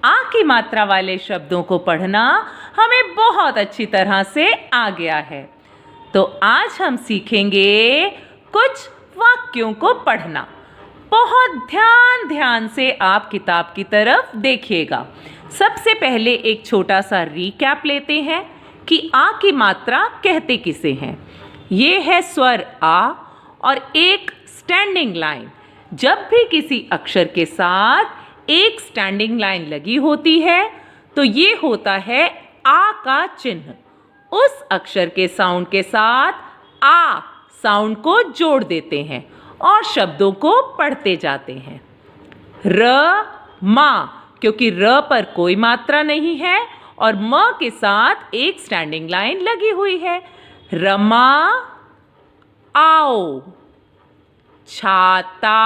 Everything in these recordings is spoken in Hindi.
आ की मात्रा वाले शब्दों को पढ़ना हमें बहुत अच्छी तरह से आ गया है। तो आज हम सीखेंगे कुछ वाक्यों को पढ़ना। बहुत ध्यान से आप किताब की तरफ देखिएगा। सबसे पहले एक छोटा सा रिकैप लेते हैं कि आ की मात्रा कहते किसे हैं। ये है स्वर आ और एक स्टैंडिंग लाइन। जब भी किसी अक्षर के साथ एक स्टैंडिंग लाइन लगी होती है तो ये होता है आ का चिन्ह। उस अक्षर के साउंड के साथ आ साउंड को जोड़ देते हैं और शब्दों को पढ़ते जाते हैं। र मा, क्योंकि र पर कोई मात्रा नहीं है और म के साथ एक स्टैंडिंग लाइन लगी हुई है। रमा आओ, छाता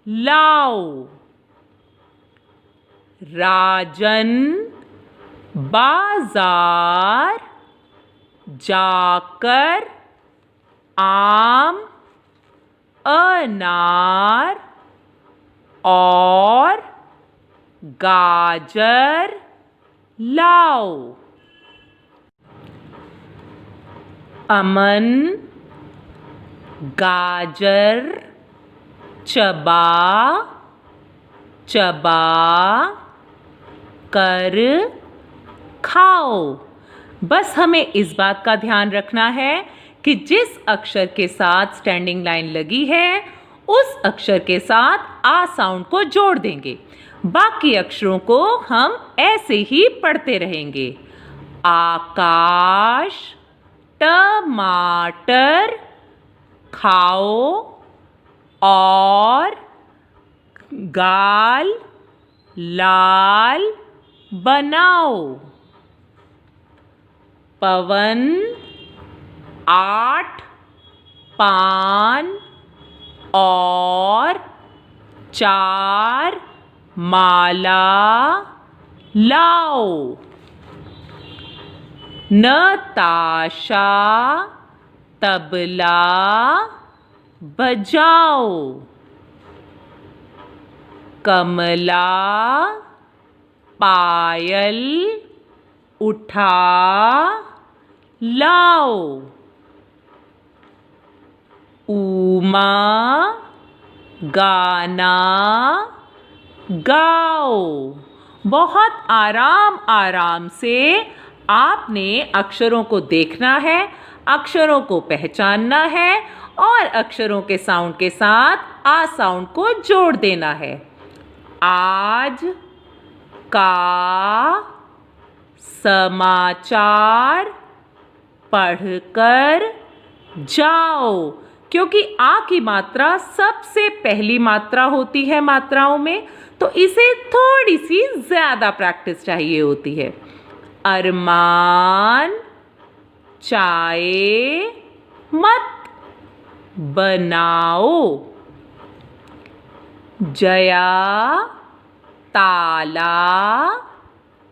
लाओ, राजन बाजार जाकर आम अनार और गाजर लाओ। अमन गाजर चबा चबा कर खाओ। बस हमें इस बात का ध्यान रखना है कि जिस अक्षर के साथ स्टैंडिंग लाइन लगी है उस अक्षर के साथ आ साउंड को जोड़ देंगे। बाकी अक्षरों को हम ऐसे ही पढ़ते रहेंगे। आकाश टमाटर खाओ और गाल लाल बनाओ। पवन 8 पान और 4 माला लाओ। नताशा तबला बजाओ। कमला पायल उठा लाओ। उमा गाना गाओ। बहुत आराम से आपने अक्षरों को देखना है, अक्षरों को पहचानना है और अक्षरों के साउंड के साथ आ साउंड को जोड़ देना है। आज का समाचार पढ़कर जाओ, क्योंकि आ की मात्रा सबसे पहली मात्रा होती है मात्राओं में, तो इसे थोड़ी सी ज्यादा प्रैक्टिस चाहिए होती है। अरमान चाय मत बनाओ। जया ताला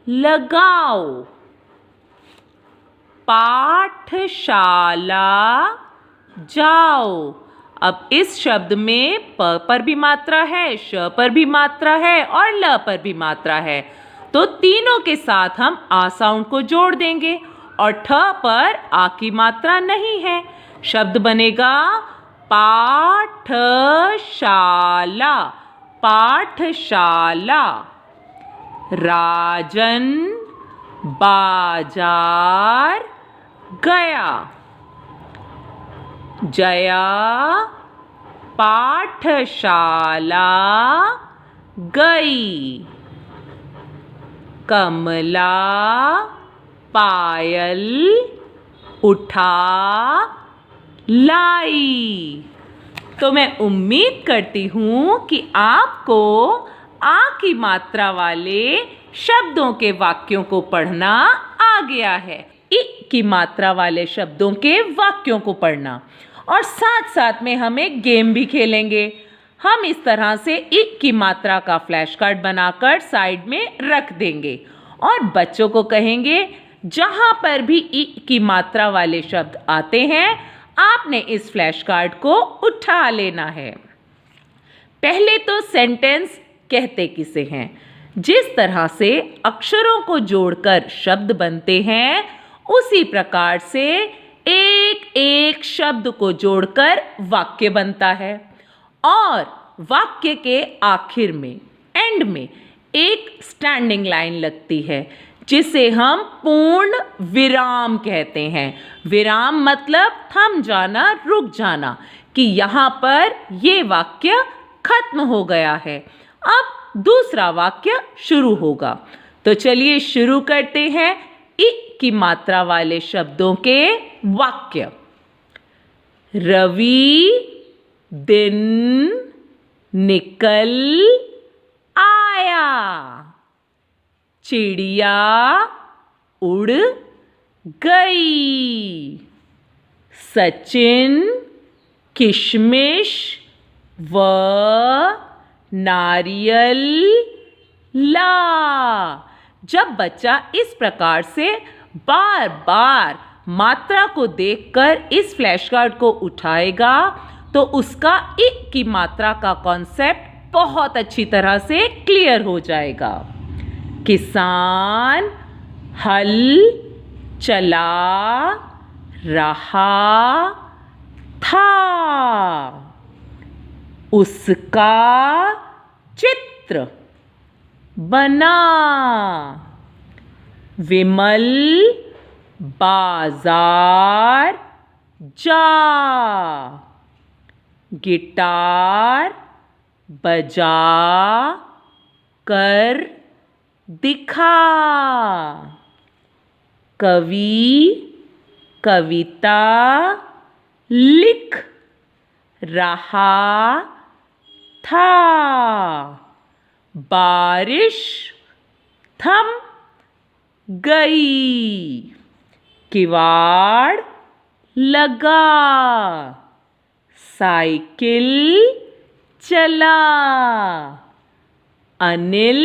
लगाओ। पाठशाला जाओ। अब इस शब्द में प पर भी मात्रा है, श पर भी मात्रा है और ल पर भी मात्रा है, तो तीनों के साथ हम आ साउंड को जोड़ देंगे और ठ पर आ की मात्रा नहीं है। शब्द बनेगा पाठशाला। पाठशाला। राजन बाजार गया। जया पाठशाला गई। कमला पायल उठा लाई। तो मैं उम्मीद करती हूँ कि आपको आ की मात्रा वाले शब्दों के वाक्यों को पढ़ना आ गया है। इ की मात्रा वाले शब्दों के वाक्यों को पढ़ना, और साथ साथ में हम एक गेम भी खेलेंगे। हम इस तरह से इ की मात्रा का फ्लैश कार्ड बनाकर साइड में रख देंगे और बच्चों को कहेंगे जहां पर भी इ की मात्रा वाले शब्द आते हैं आपने इस फ्लैश कार्ड को उठा लेना है। पहले तो सेंटेंस कहते किसे हैं, जिस तरह से अक्षरों को जोड़कर शब्द बनते हैं, उसी प्रकार से एक एक शब्द को जोड़कर वाक्य बनता है। और वाक्य के आखिर में, एंड में, एक स्टैंडिंग लाइन लगती है जिसे हम पूर्ण विराम कहते हैं। विराम मतलब थम जाना, रुक जाना, कि यहाँ पर ये वाक्य खत्म हो गया है, अब दूसरा वाक्य शुरू होगा। तो चलिए शुरू करते हैं इ की मात्रा वाले शब्दों के वाक्य। रवि दिन निकल आया, चिड़िया उड़ गई, सचिन किशमिश व नारियल ला। जब बच्चा इस प्रकार से बार बार मात्रा को देखकर इस फ्लैश कार्ड को उठाएगा तो उसका इ की मात्रा का कॉन्सेप्ट बहुत अच्छी तरह से क्लियर हो जाएगा। किसान हल चला रहा था, उसका चित्र बना, विमल बाजार जा, गिटार बजा कर दिखा, कवि कविता लिख रहा था, बारिश थम गई, किवाड़ लगा, साइकिल चला, अनिल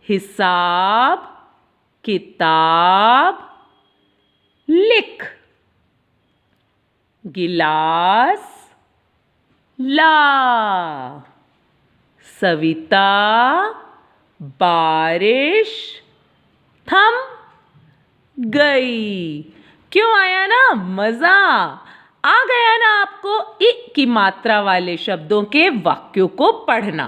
हिसाब किताब लिख, गिलास ला, सविता बारिश थम गई। क्यों आया ना मजा? आ गया ना आपको इ की मात्रा वाले शब्दों के वाक्यों को पढ़ना।